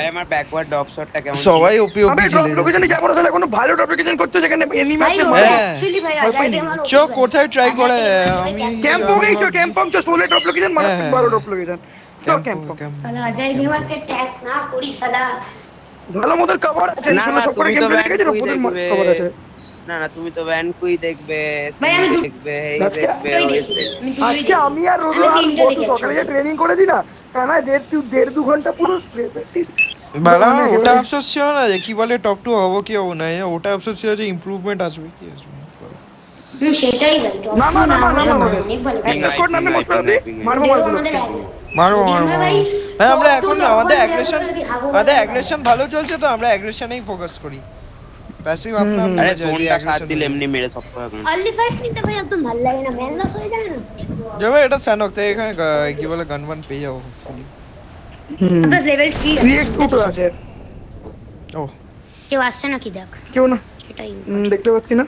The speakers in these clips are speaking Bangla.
ভাই আমার ব্যাকওয়ার্ড ড্রপ শটটা কেমন ছিল? সবাই ওপি আমি ওপি ড্রপ খেলে লোকেশনে যাচ্ছে। যাবো না, তাহলে কোনো ভালো ড্রপ লোকেশন করতে যেখানে এনিমি ভাই আসলে ওটা মারে। হ্যাঁ অ্যাকচুয়ালি ভাই ভয় আজাদ পাইনি। আমার চ কোথায় ট্রাই করে ভাই আমি ক্যাম্প ক্যাম্পং আমি এই তো ভাবছি। ক্যাম্পং সোলে ড্রপ লোকেশন হ্যাঁ মারাত্মক হ্যাঁ ভালো হ্যাঁ ড্রপ লোকেশন। তো ক্যাম্প ক্যাম্পং ক্যাম্প তাহলে অজয় গেমারকে ট্যাগ না করি শালা। ভালো মতো কভার আছে, না সোলো না সব করে তুমি গেম তো প্লে ব্যান দেখেছো, কুই ওদের দেখবে। কভার আছে। না না তুমি তো ব্যান কুই দেখবে, ভাই সিন আমি দেখবে, এই আজকে দেখবে, দুটোই ওই দেখি, দেখবে। আমি দুটোই আজকে দেখি। আমি আর রোজু আমি আর তিনটে বসু দেখি সকালে যে একসাথে। ট্রেনিং করেছি না, কানায় দেড় দু ঘন্টা পুরো স্প্রে প্র্যাকটিস। বাড়া ওটা আফসোস ছিল না যে কি বলে টপ টু হবো কি হবো না, ওটা আফসোস ছিল যে ইমপ্রুভমেন্ট আসবে কি আসবে না। সেটাই ভাই টপ টু নামা না নামা হলে নামা না। ওদের অনেক ভালো পিং একটা আই স্কোয়াড পিং নামে আই মশলা পিং হবে, আই পিং আই। মারবো দেবো মারগুলো। আমাদের এক মারো যদি মারো আমরা মারো। ভাই হ্যাঁ আমরা top এখন two আমাদের number অ্যাগ্রেশন, level যদি হাগু আমাদের মারা অ্যাগ্রেশন ভালো চলছে তো আমরা অ্যাগ্রেশনেই ফোকাস করি, প্যাসিভ আপনা আপনি আরে হয়ে যায় জোনটা সাত অ্যাগ্রেশন দিলে এমনি মেরে সব এখন। আর্লি ফাইট নিতে ভাই একদম ভালো লাগে না, ম্যান লস হয়ে যায় না। যাবে এটা স্যানক তো এখানে কি বলে গান বান পেয়ে যাবো হোপফুলি। বাস লেভেল 3 3x দুটো আছে। ও কেউ আসছে নাকি দেখ, কেউ না, সেটাই দেখতে পাচ্ছি না।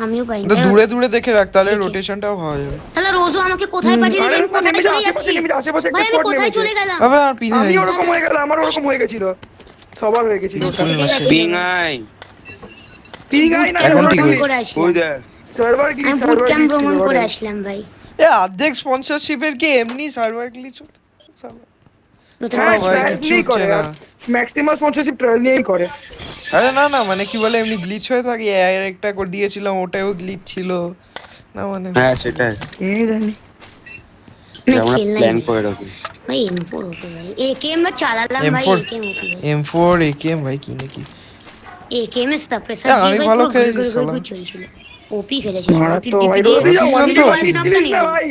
আমিও পাই তো না। দূরে দূরে দেখে রাখ তাহলে দেখি। রোটেশনটাও হওয়া যাবে। তাহলে রোজও আমাকে কোথায় পাঠিয়ে আরে দিলেন, কোথায় নেমেছে, চলে আশেপাশে যাচ্ছি নেমেছে, আশেপাশে ভাই, একটা আমি স্কোয়াড কোথায় নেমেছে। চলে গেলাম। তবে আর পিনে আমি নেই। ওরকম হয়ে গেল, আমার ওরকম হয়ে গেছিল, সবার হয়ে গেছিল। ফুল মাসে পিং আই পিং আই না, এখন ওটা ঠিক glitch। হয়েছে। করে ওই আসলাম, দেখ। সার্ভার আমি গ্লিচ, বুট সার্ভার ক্যাম্প গ্লিচ ছিল ভ্রমণ করে ওটা। আসলাম ভাই। এ অর্ধেক স্পন্সরশিপের কি এমনি সার্ভার গ্লিচ হতো শালা। নতুন হ্যাঁ, ভাই ট্রায়াল কিচ্ছু নিয়েই হচ্ছে করে, না। আর ম্যাক্সিমাম স্পন্সরশিপ ট্রায়াল নিয়েই করে। আরে না না মানে কি বলে এমনি গ্লিচ হয়ে থাকে, এর একটা করে দিয়েছিলাম ওটাও গ্লিচ ছিল না মানে হ্যাঁ হচ্ছে না। সেটাই, এই জানি না আমরা খেলনাই প্ল্যান না করে রাখি। ভাই, M4 ওকে ভাই, একেএম বা চালালাম ভাই, M4 একেএম ওকে ভাই, M4 AKM ভাই কি নাকি। একেএম এর সাপ্রেসার এ, দিয়ে আমি ভাই ভালো পুরো খেলেছি ঘুরে শালা। চলছিল, ওপি খেলেছিল মারা তুই তো ভাই, টিপি দিয়ে রোদি যা তুই ওয়ান জানতো? ডে ফার্স্ট বাকি নকটা ছিলিস নিয়ে না নিলি। ভাই,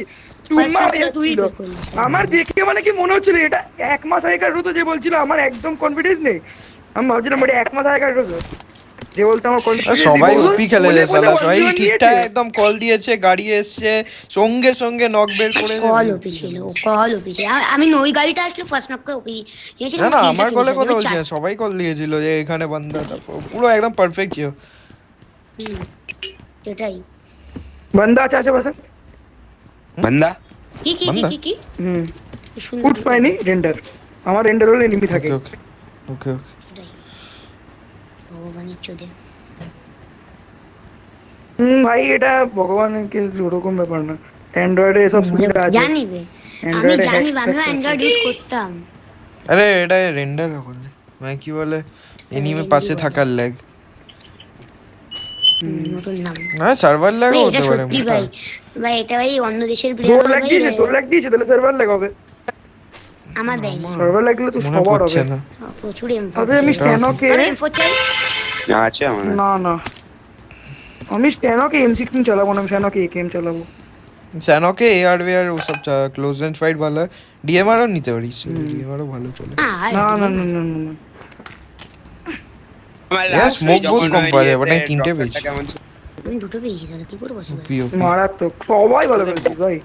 ফার্স্ট চুম্মা হয়ে নকটা তুই যাচ্ছিল। করলি আমার দেখে মানে কি মনে হচ্ছিল এটা এক মাস আগেকার রোদ, যে বলছিল আমার একদম কনফিডেন্স নেই, আমি ভাবছিলাম এটা এক মাস আগেকার রোদ, যে বলতো আমার আর কনফিডেন্স সবাই ওপি খেলেছে শালা, সবাই ঠিকঠাক একদম কল দিয়েছে, গাড়ি এসছে সঙ্গে সঙ্গে নক বের করে কল ওপি ছিল, ও কল ওপি ছিল। আমি ওই গাড়িটা আসলে ফার্স্ট নকটা ওপি নিয়েছিল, না ও না তিনটা আমার কিল কলে খেয়েছে, কথা ওই বলছি না, চারটা। সবাই কল দিয়েছিল যে এখানে বান্দা, তারপর পুরো একদম পারফেক্ট ছিল। হুম, এটাই। বান্দা আছে আশেপাশে। বান্দা কি কি কি বান্দা? কি কি হুম, শুনলাম ফুটস পাইনি রেন্ডার, আমার রেন্ডার হলে এনিমি থাকে। ওকে ওকে ওকে ওকে। এটাই ভগবানের চোদে। ভাই এটা ভগবানকে ওরকম ব্যাপার না, অ্যান্ড্রয়েডে এসব সুবিধা আছে। জানি বে, আমি অ্যান্ড্রয়েডে জানি হ্যাক্স আমিও অ্যান্ড্রয়েড ইউজ করতাম। আরে এটা রেন্ডার বলে মানে কি বলে এনিমে Render পাশে বলে। থাকার ল্যাগ, নতুন নাম না সার্ভার ল্যাগও ভাই, হতে এটা পারে সত্যি মোটা। ভাই, ভাই এটা ভাই অন্য দেশের তোর প্লেয়ার লাগ ভাই দিয়েছে, তোর লাগ দিয়েছে, তাহলে সার্ভার লাগ হবে। আমার দেয়নি। আমার সার্ভার লাগলে তো মনে সবার পড়ছে হবে। না। প্রচুর M4 তবে আমি চাই। স্ট্যানোকে, আরে M4 চাই। আছে আমাদের। না না, আমি স্ট্যানোকে M16 চালাবো না, আমি স্ট্যানোকে AKM চালাবো। স্যানোকে এআর ওয়ার ওসব ক্লোজ রেঞ্জ ফাইট ভালো, ডিএমআরও নিতে পারিস, ডিএমআরও ভালো চলে। না না না না না, আমার Yes, last smoke ওই বহুত যখন কম ওই পাওয়া যায়, ইয়েতে but আমি তিনটে drop পেয়েছি। shotটা কেমন ছিল? আমি দুটো পেয়েছি, তাহলে কি করে বসে ওপি ওপি। মারাত্মক, সবাই ভালো খেলছে ভাই।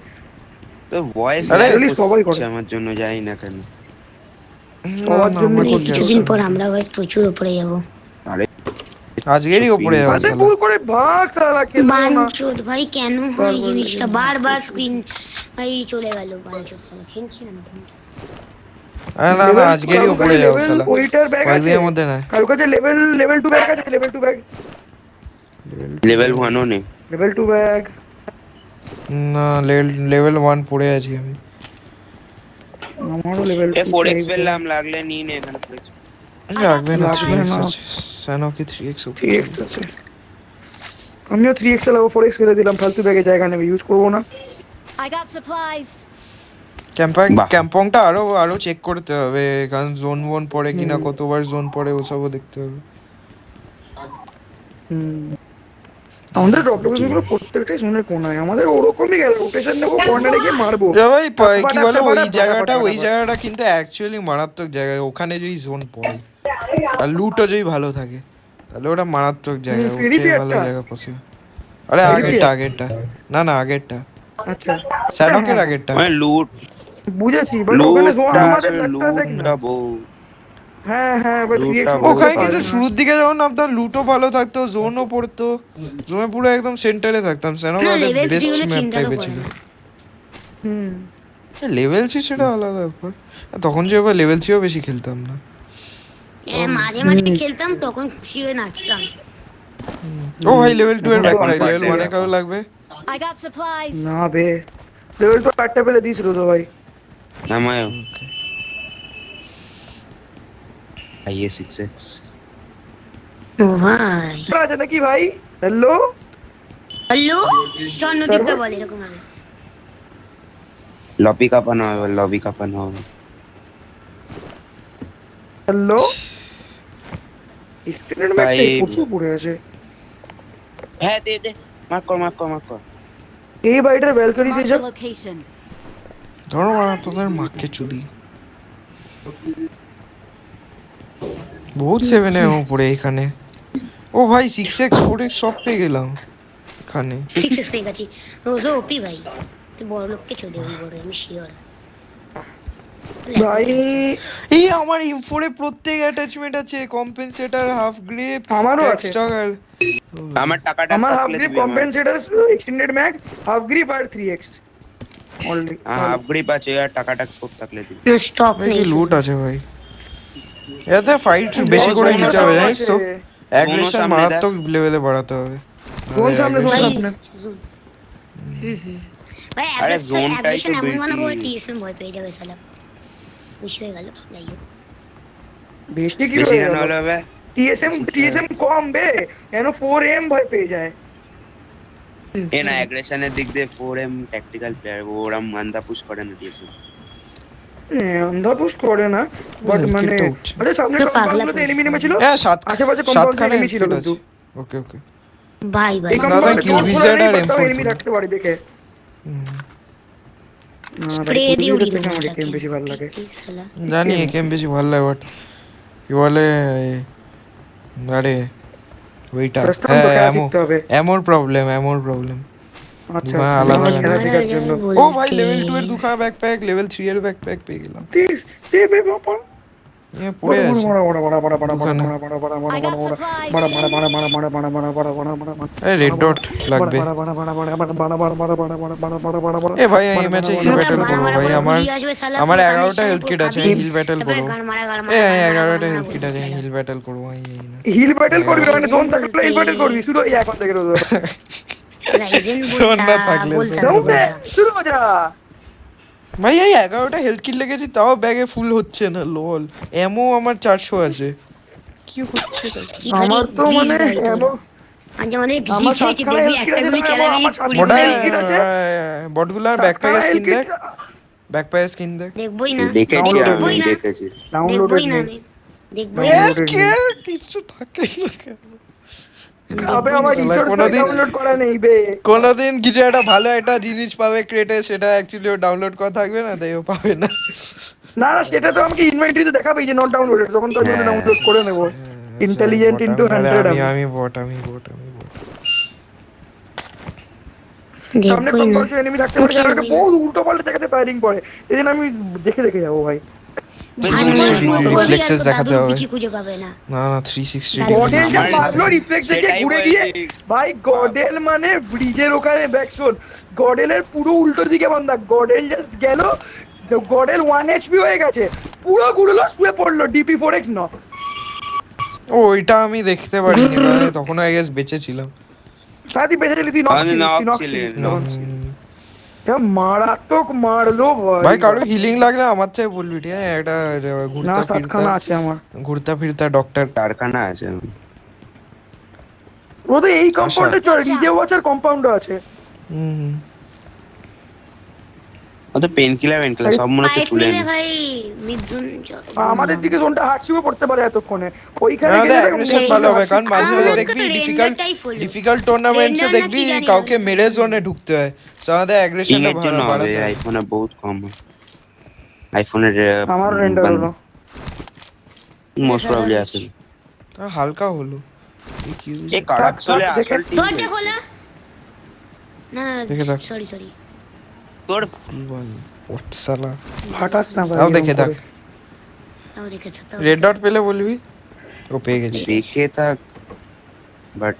তো ভয়েস আরে, সবাই করে। আমার জন্য জানি না কেন। সবার জন্য আমার এই ঠিক কিছুদিন আছে। পর আমরা ভাই প্রচুর উপরে যাবো। আরে আজকেরই ওপরে যাবে আরে শালা। ভুল করে ভাগ সালা, খেলবো না। বাঞ্চোদ ভাই, কেন হয় বারবার জিনিসটা, লেগে বারবার স্ক্রিন ভাই চলে গেল, বাঞ্চোদ সালা খেলছি না। আরে না না Level- আজকেরই কারোর ওপরে কাছে যাবে level শালা, ওইটার ব্যাগ আছে, কয়েকদিনের মধ্যে না। কারোর কাছে লেভেল 2 ব্যাগ আছে, লেভেল 2 ব্যাগ, লেভেল 1ও নেই। Level 2 bag. না লেভেল 1 পড়ে আছি আমি। আমারও লেভেল এ 2 4x চাই। পেলাম, লাগলে নিয়ে নে এখানে 4x। লাগবে না, লাগবে 3x না। আছে স্যানোকে 3x ওপি। 3x আছে, আমিও 3x চালাবো, 4x ফেলে দিলাম, ফালতু ব্যাগে জায়গা নেবে, ইউজ করবো না। I got supplies. বাহ। ক্যাম্পংটা আরো আরো চেক করতে হবে, কারণ জোন ওন পড়ে কিনা, কতবার জোন পড়ে ওসবও দেখতে হবে। আমাদের ড্রপ লোকেশন গুলো প্রত্যেকটাই জোনের কোনায়, আমাদের ওরকমই গেল, রোটেশন নেবো, কর্নারে গিয়ে মারবো। যা ভাই কি বলে ওই ফাটাফাট, জায়গাটা, ওই ফাটাফাট। জায়গাটা কিন্তু অ্যাকচুয়ালি মারাত্মক জায়গা, ওখানে যদি জোন পড়ে আর লুটও যদি ভালো থাকে তাহলে ওটা মারাত্মক জায়গা, ওর ফ্রি থেকে ভালো পিয়ারটা? জায়গা পসিবল। আরে আগেরটা না না আগেরটা, আচ্ছা, স্যানোকের আগেরটা। মানে লুট বুঝেছি, বাট ওখানে জোন আমাদের লুট ল্যাপটপ দেখ না। লুটটা বউ। হ্যাঁ হ্যাঁ, বাট 3x লুটটা ওখানে পারে কিন্তু না। শুরুর দিকে যখন নামতাম লুটও ভালো থাকতো, জোনও পড়তো, জোনে পুরো একদম সেন্টারে থাকতাম। স্যানোক না, আমাদের level three বেস্ট হলে ম্যাপ চিন্তা তো টাইপের করে ছিল। না। লেভেল 3 সেটা আলাদা ব্যাপার, তখন যে এবার লেভেল 3ও বেশি খেলতাম না। মাঝে মাঝে খেলতাম তখন খুশি হয়ে নাচতাম। ও ভাই লেভেল 2 এর ব্যাকপ্যাক, One লেভেল 1 এ part কারো লাগবে? I got supplies. না বে লেভেল 2 কাটতে পেলে দিস রোজো ভাই। আমায় আইএ 6x ও ভাই আছে নাকি ভাই? হ্যালো হ্যালো স্বর্ণদীপটা বলে এরকম হবে। লবি কাপানো হবে, লবি কাপানো হবে। হ্যালো স্টুডেন্ট ভাই। ম্যাচে প্রচুর পড়ে আছে। হ্যাঁ দে দে, মার্ক কর। এই বাড়িটার ব্যালকনিতে Marked যা a location. ধরো মারা তোদের মাকে চুদি। বহুত 7 এ উপরে এখানে। ও ভাই 6x 4x সব পেয়ে গেলাম এখানে। 6 পেয়ে গেছি। রোজো ওপি ভাই, তুই বড় লোককে চলে যাবি বড়, আমি শিওর। ভাই এই আমার M4 এ প্রত্যেক অ্যাটাচমেন্ট আছে, কম্পেনসেটর, হাফ গ্রিপ, আমারও আছে। এক্সট্রাগার। আমার টাকাটা আমার হাফ থাকলে গ্রিপ দিবি আমায়। কম্পেনসেটর এক্সটেন্ডেড ম্যাগ হাফ গ্রিপ আর 3x অলরেডি। হাফ গ্রিপ আছে আর টাকাটা স্কোপ থাকলে দিবি। স্টক ভাই নেই কি লুট আছে ভাই। এতে ফাইট বেশি করে নিতে হবে জানিস তো, অ্যাগ্রেশন সামনে মারাত্মক লেভেলে বাড়াতে হবে। কোন সামনে ভাই। আপনার ভাই আরে অ্যাগ্রেশন জোনটাই তো এমন মানে বেশি। করে টিএসএম ভয় পেয়ে যাবে শালা, খুশি হয়ে গেল। যাই হোক বেশি কি বেশি হয়ে কেন গেল? হলো হবে? টিএসএম কম বে কেন 4M ভয় পেয়ে যায়। এ না অ্যাগ্রেশনের দিক দিয়ে 4M ট্যাকটিক্যাল প্লেয়ার, ওরা মান্দা পুশ করে না দিয়েছে। অন্ধা পুশ করে না বাট হুম, মানে কিটটা উঠছে। আরে সামনে তো পাগলা কম্পাউন্ডগুলোতে পুশ। এনিমি নেমেছিল। হ্যাঁ আশেপাশে সাতখানে compound enemy ছিল কিন্তু। ওকে ওকে। ভাই ভাই এই দাদা, কম্পাউন্ডে কিউ ভিজেড আর M4 এনিমি থাকতে পারে দেখে। স্প্রে দিয়ে উড়িয়ে দেবো আমার ওটাকে। গেম বেশি ভালো লাগে। ঠিক শালা। জানি একেম বেশি ভালো লাগে বাট কি বলে আরে ওইটা First time তো হ্যাঁ খেলা শিখতে হবে। এমন প্রবলেম আচ্ছা দুখানা আচ্ছা, আলাদা খেলা আলাদা। শেখার জন্য। ও ভাই লেভেল 2 এর দুখানা ব্যাকপ্যাক, লেভেল 3 এর ব্যাকপ্যাক পেয়ে গেলাম। দে বে বাবা। এ পড়ে আছে I got supplies. এই রেড ডট লাগবে। এ ভাই এই ম্যাচে হিল ব্যাটল করব ভাই, আমার 11টা হেলথ কিট আছে, হিল ব্যাটল করব। এই 11টা হেলথ কিট আছে, হিল ব্যাটল করব এই না। হিল ব্যাটল করবি মানে জোন থাকলে হিল ব্যাটল করবি শুরু এই এখন থেকে রোজ সোনা থাকলে জমবে শুরু হয়ে যা। ভাই এই 11টা হেলথ কিট লেগেছি তাও ব্যাগে ফুল হচ্ছে না লল। এমও আমার 400 আছে, কি হচ্ছে এটা? আমার তো মানে এমন আজ আমাদের আমার গ্লিচ হয়েছে, সাতখানা দেখবি health kit একটা আছে, গুলি আমার চালাবি সাতখানা কুড়ি মোটা health kit আছে। বটগুলার ব্যাকপ্যাকের স্কিন দেখ, ব্যাকপ্যাকের স্কিন দেখ। দেখবই না দেখেছি Downloaded আমি, নেই। দেখেছি। ডাউনলোডেড দেখবই না নেই। আমি দেখবই এ না কে কিছু থাকে না কেন? আবে আমার শালা রিসোর্স কোনোদিন- ডাউনলোড করা নেই বে। কোনোদিন কিছু একটা ভালো একটা জিনিস পাবে ক্রেটে, সেটা অ্যাকচুয়ালি ও ডাউনলোড করা থাকবে না, তাই ও পাবে না। না না সেটা তো আমাকে ইনভেন্টরিতে দেখাবে যে নট ডাউনলোডেড, তখন তার জন্য হ্যাঁ। ডাউনলোড করে নেব। ইন্টেলিজেন্ট ইনটু 100 আমি বট সামনে দেখবই না কম্পালসরি এনিমি থাকতে পারে, উঠে একটা যাবে। বহুত উল্টো পাল্টা জায়গাতে ফায়ারিং করে, এজন্য আমি দেখে দেখে যাবো ভাই। reflexes দেখাতে হবে। খুঁজে পাবে না না 360 গডেল যা আমার- মারলো রিফ্লেক্স থেকে সেটাই ঘুরে বলছি। গিয়ে ভাই গডেল মানে ব্রিজের ওখানে ব্যাকশট, গডেলের পুরো উল্টো দিকে বান্দা, গডেল জাস্ট গেল, গডেল 1 HP হয়ে গেছে, পুরো গুড়লো শুয়ে পড়লো ডিপি 4x ন। ও ওইটা আমি দেখতে পারিনি ভাই, তখন আই গেস বেঁচে ছিলাম। সাথী বেঁচে গেলি, তুই নক আমি ছিলিস, knock তুই নক ছিলি, ছিলিস knock তখন। যা মারাত্মক মারলো ভাই কারো হিলিং লাগলে আমার থেকে বলবি, ঠিক আছে? একটা না ঘুরতা সাতখানা আছে আমার। ফিরতা ডক্টর। কারখানা আছে। ও তো এই কম্পাউন্ডে চল, আচ্ছা। রিজে ওয়াচার কম্পাউন্ডও আছে। হুম ও তো পেন কিলার সব মনে হচ্ছে ফাইট তুলে নিলে নে। ভাই মিথুন আমাদের দিকে জোনটা হার্ডশিপও পড়তে পারে এতক্ষণে, ওইখানে আমাদের গেলে অ্যাগ্রেশন দেখো ভালো হবে, কারণ মাঝে মাঝে আমার দেখবি তো রেঞ্জার ডিফিকাল্ট টাইপ হলো। টুর্নামেন্টসে রেঞ্জার দেখবি নাকি জানি কাউকে না। মেরে জোনে ঢুকতে হয়, তো আমাদের অ্যাগ্রেশনটা ইংয়ের জন্য হবে, বাড়াতে হবে। আইফোনে বহুত কম। আইফোনের আমার রেন্ডার হলো। মোস্ট প্রবাবলি আছে। হালকা হলো এই কি এ কারাপ চলে দেখে- আসল টিম। দরজা খোলা না, দেখে থাক। সরি তোর হোয়াটসালা ফাটাস না ভাই। তাও দেখে থাক, তাও রেখেছো তাও রেড ডট পেলে বলবি। ও পেয়ে গেছি। দেখে থাক বাট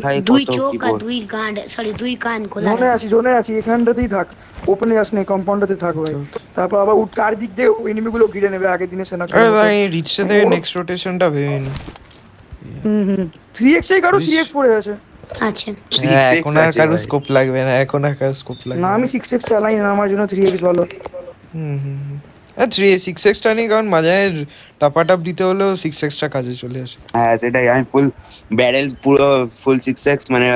ভাই দুই কত চোখ আর keyboard। দুই গাঁড, সরি দুই কান খোলা জোনে আছি এখানটাতেই থাক, ওপেনে যাস না, কম্পাউন্ডাতে থাক ভাই। তারপর আবার তার দিক দিয়ে এনিমি গুলো ঘিরে নেবে আগের দিনে সেনা। আরে ভাই রিচে থেকে নেক্সট রোটেশনটা ভেবে নি। 3x এই কারো 3x পড়ে আছে। আচ্ছা হ্যাঁ 6x এখন আর আছে কারো ভাই। স্কোপ লাগবে না, এখন আর কারো স্কোপ লাগবে না না। আমি 6x চালাই না, আমার জন্য 3x ভালো। হুম হুম হুম। 6x টা নেই কারণ মাঝে টাপাটাপ দিতে হলেও 6x টা কাজে চলে আসে। হ্যাঁ সেটাই, আমি ফুল ব্যারেল পুরো ফুল 6x মানে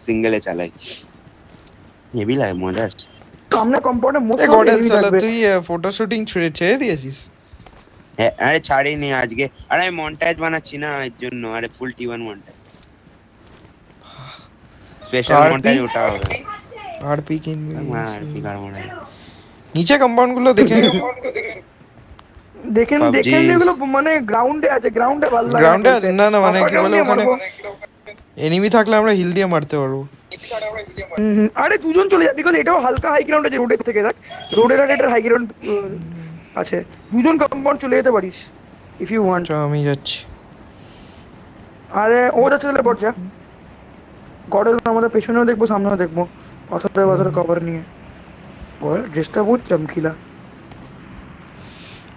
সিঙ্গেলে চালাই, হেভি লাগে, মজা আসছে। সামনে কম্পাউন্ডে মোস্ট এ গডেল এনিমি সালা থাকবে। তুই ফটো শুটিং ছেড়ে দিয়েছিস? হ্যাঁ আরে ছাড়িনি আজকে, আরে আমি মন্টাজ বানাচ্ছি না এর জন্য, আরে ফুল T1 montage, special RP? Montage ওটা হবে। আরপি কিনবি? হ্যাঁ আর কি কারণ নাই। নিচে কম্পাউন্ড গুলো দেখে নে। দেখেন PUBG এগুলো মানে গ্রাউন্ডে আছে, গ্রাউন্ডে ভালো লাগে গ্রাউন্ডে না না মানে কি Upper বলে ground ওখানে মারবো। এনিমি থাকলে আমরা হিল দিয়ে মারতে পারবো। আরে দুজন চলে যাবে, বিকজ এটাও হালকা হাই গ্রাউন্ড আছে রোডের থেকে, দেখ রোডের আর এটার হাই গ্রাউন্ড আছে, দুজন কম্পাউন্ড চলে যেতে পারিস ইফ ইউ ওয়ান্ট। চল আমি যাচ্ছি। আরে ও যাচ্ছে তাহলে পড়ছে গডেল, আমাদের পেছনেও দেখবো সামনেও দেখবো, পাথরে কভার নিয়ে। ড্রেসটা বহুত চমকিলা।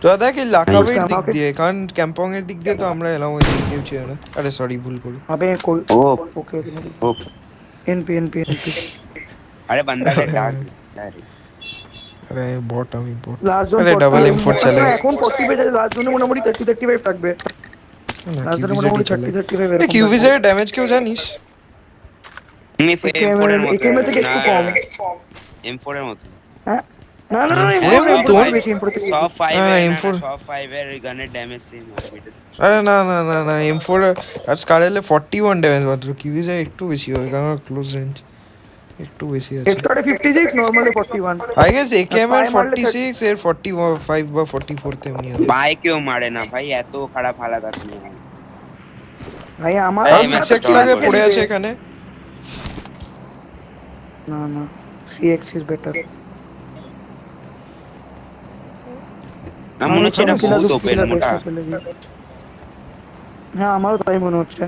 তো দেখ এই লাকাবের দিক লাকাবে- দিয়ে, কারণ ক্যাম্পং এর দিক দিয়ে তো আমরা এলাম, ওই দিক দিয়ে ছিল না। আরে সরি ভুল করি। अबे कोई ओ ओके ओ एनपी एनपी एनपी अरे बंदा का डाक अरे আরে বট, আমি বট। লাস্ট জোন আরে ডাবল M4 চলে। এখন 40 পেজে লাস্ট জোনে মোটামুটি 30 35 থাকবে, না লাস্ট জোনে কিউবিজেড মোটামুটি চলে। 30 35 এই কিউবিজেড ড্যামেজ কেউ জানিস? আমি M4 এর মতো একেএম থেকে একটু কম। M4 এর মতো হ্যাঁ না না না M4 M4 এর মতো? বেশি M4 থেকে সব 5 হ্যাঁ, এর M4 সব 5 এর গানের ড্যামেজ সেম হয় বেটা। আরে না না না না M4 আর স্কারেলে 41 ড্যামেজ মাত্র, কিউবিজেড একটু বেশি হবে কারণ ক্লোজ রেঞ্জ একটু বেশি আছে। Extra 56 normally 41 I guess AKM এর পায়ে মারলে 46 এর 45 বা 44 তেমনি হবে। বাই কেউ মারে না ভাই, এত খারাপ হালাত আছে না ভাই আমার তাও এই 6x লাগে পড়ে আছে এখানে। না না 3x ইজ বেটার। আমার মনে হচ্ছে এটা বহুত ওপেন মোটা। হ্যাঁ আমারও তাই মনে হচ্ছে,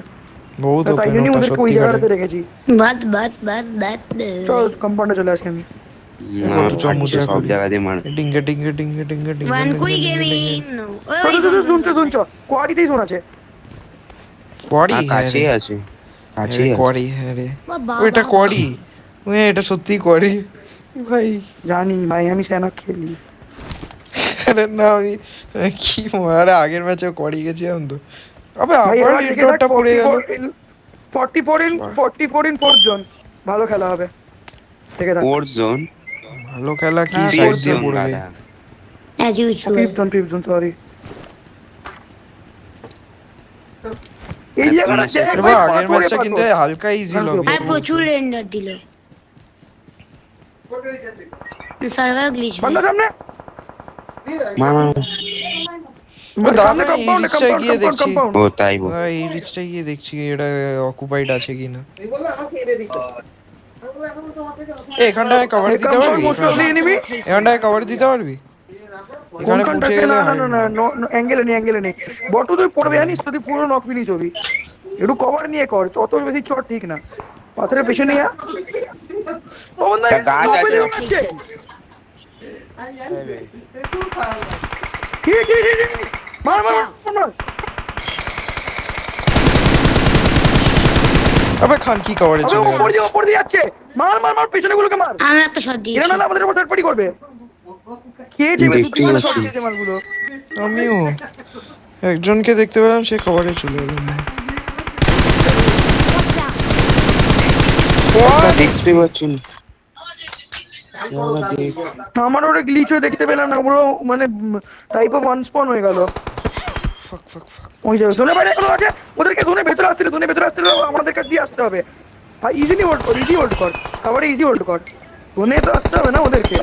বহুত তাই ওপেন জন্যই ওটা ওদেরকে ওই সত্যি জায়গাটাতে করে। রেখেছি। বাত বাত বাত বাত চল কম্পাউন্ডে চলে আসি আমি। কত চমুচা সব করি। জায়গা দিয়ে মার। ডিঙ্গে ডিঙ্গে ডিঙ্গে ডিঙ্গে ডিঙ্গে ওয়ান কুই ডিঙ্গে গেমিং নো শুনছো কোয়ারিতেই শোন আছে। কোয়ারি কাছেই আছে কাছেই আছে। কোয়ারি হ্যাঁ রে, বাবা ওইটা কোয়ারি, ওই এটা সত্যি কোয়ারি ভাই। জানি ভাই আমি সেনা খেলি। আরে না আমি কি আরে আগের ম্যাচে কোয়ারি গেছিলাম তো। আবে ভাই আবার এবার দেখে ইনডোরটা পড়ে গেল। 44 in fourth zone ভালো খেলা হবে, দেখে থাক। ফোর্থ জোন ভালো খেলা কি হ্যাঁ, সাইড fourth দিয়ে zone পড়বে। As usual fifth zone sorry. এই জায়গাটা দেখ এবার ভাই, আগের পাথরে ম্যাচটা পাথর। কিন্তু হালকা ইজি লবি আর প্রচুর রেন্ডার দিল, সার্ভার গ্লিচ বান্দা সামনে মামা দাদা এই রিচটা গিয়ে দেখছি, ও তাই বল। এই রিচটা গিয়ে দেখছি এটা অকুপাইড আছে কিনা। এখানটায় কভার দিতে পারবি? এখানটায় কভার দিতে পারবি? এখানে পৌঁছে গেলে অ্যাঙ্গেলে নেই বটু, তুই পড়বে জানিস, তুই পুরো নক ফিনিশ হবি। একটু কভার নিয়ে কর, অত বেশি চট ঠিক না। পাথরের পেছনে যা। ও বন্ধা, গাছ আছে। মার মার মার। আবে খান কি কভারে আবে চলে গেল। উপর দিয়ে যাচ্ছে, মার মার মার পেছনে গুলোকে মার। আমি একটা শট এরা দিয়েছি। না আমাদের উপর থার্ড পার্টি করবে। খেয়েছে দেখতেই পাচ্ছি। মালগুলো। আমিও একজনকে দেখতে পেলাম, সে কভারে চলে গেল। দেখতে পাচ্ছি না। দেখ আমার ওটা গ্লিচ হয়ে দেখতে পেলাম না, পুরো মানে টাইপ অফ আনস্পন হয়ে গেল। ফাক ফাক ফাক। ওই যে জোনে বাইরে এখনো আছে, ওদেরকে জোনে ভেতরে আসতে আমাদের কাছে দিয়ে আসতে হবে। ভাই ইজি হোল্ড কর খাবারে ইজি হোল্ড কর, জোনে তো আসতে হবে না ওদেরকে।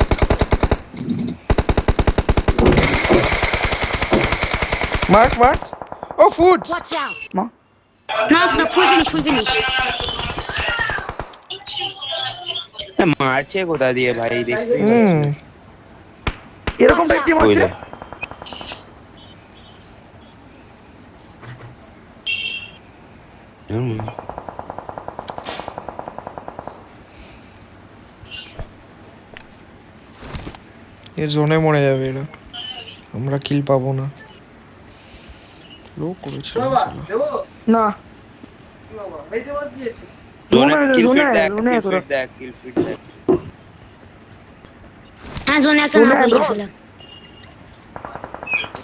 মার্ক ও ফুডস। Watch out! মা না না ফুল ফিনিশ মারছে কোথা দিয়ে ভাই, দেখতে এরকম টাইপ টিম আছে। এ জোনে মরে যাবে এরা, আমরা কিল পাবো না। লো করেছে না জোনে কিল জোনে, ফিট দেখ, জোনে কিল তোরা। ফিট দেখ, কিল ফিট দেখ। হ্যাঁ জোনে একটা জোনে নাক হয়ে bro। গেছিল।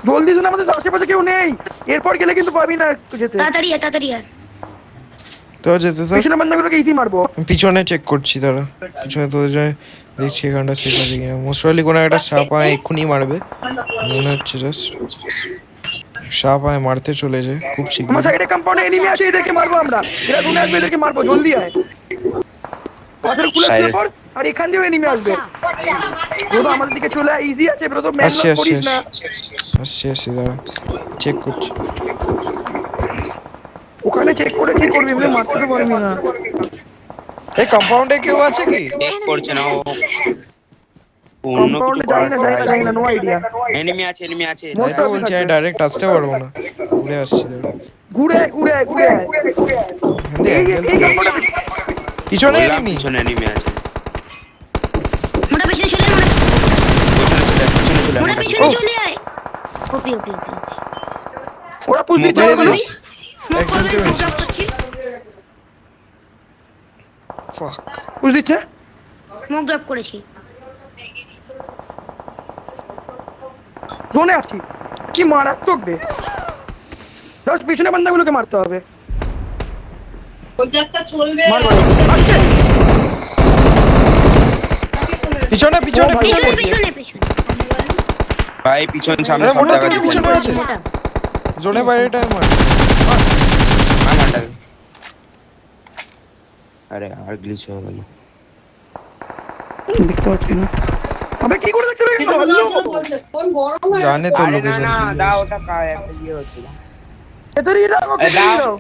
জলদি জোনে, আমাদের আশেপাশে কেউ নেই, এরপর গেলে কিন্তু পাবি না যেতে। তাড়াতাড়ি আয়, তাড়াতাড়ি আয়। তো যেতে তো পিছনে বান্দাগুলোকে ইজি মারবো। পিছনে চেক করছি, তারা পিছনে তোদের জন্য দেখছি এখানটা সেফ আছে কিনা। মোস্ট প্রবাবলি কোনো একটা সাপ আয় এক্ষুনি মারবে মনে হচ্ছে, জাস্ট সাপ আয় মারতে চলেছে খুব আমার শীঘ্র। সাইডে কম্পাউন্ডে এনিমি আছে, এদেরকে মারবো আমরা। এরা জোনে আসবে, এদেরকে মারবো, জলদি আয়। পাথর খুলে শুয়ে Side- পড়, আর এখান দিয়েও এনিমি Watch আসবে। out! ব্রো আমাদের দিকে চলে আয়, ইজি আছে ব্রো, তো ম্যান আসছি লক আসছি করিস না। আসছি দাঁড়া চেক করছি। ওখানে চেক করে কি করবি, এমনি মারতে তো পারবি না। এই কম্পাউন্ডে কেউ আছে কি? চেক করছে না ও, অন্য কিছু কম্পাউন্ডে যাই না, নো আইডিয়া। এনিমি আছে, এনিমি আছে। Most তাই তো of it বলছি, আমি থাকবে। ডাইরেক্ট আসতে পারবো না, ঘুরে আসছি দাঁড়া। ঘুরে আয়, ঘুরে আয়, ঘুরে আয়। এখান দিয়ে এই angle এই পেয়েছি। কম্পাউন্ডে পিছনে বললাম এনিমি। পিছনে এনিমি আছে। মোটা পেছনে চলে আয়, পিছনে চলে আয়, পিছনে চলে আয়, মোটা মোটা পেছনে ও। চলে আয়। ওপি ওপি ওপি। ওরা পুশ দিচ্ছে মেরে ওগুলো। দিয়েছি। স্মোক করবে, একজনকে স্মোক মেরেছি। ড্রপ করছি। Fuck. পুশ দিচ্ছে। স্মোক ড্রপ করেছি। জোনে আসছি, কি মারাত্মক রে। জাস্ট পিছনে বান্দাগুলোকে মারতে হবে। মার ভাই। আসছে। পিছনে পিছনে ও ভাই, পিছনে পেছনে পেছনে পেছনে। ভাই পিছন সামনে আরে সব মোটা জায়গায় তুমি পিছনে পিছনে আছে। মোটা। জোনে বাইরেটা মার। আমারটা। আরে আর গ্লিচ হয়ে গেল। দেখতে পাচ্ছি না। আবে কি করে দেখতে পেয়ে গেল? জানে তো আরে না লোকেশন না, কি দাও হয়েছে। ওটা কায় একটা ইয়ে হচ্ছে। এদের ইয়ে দাও, আরে দাও। দাও।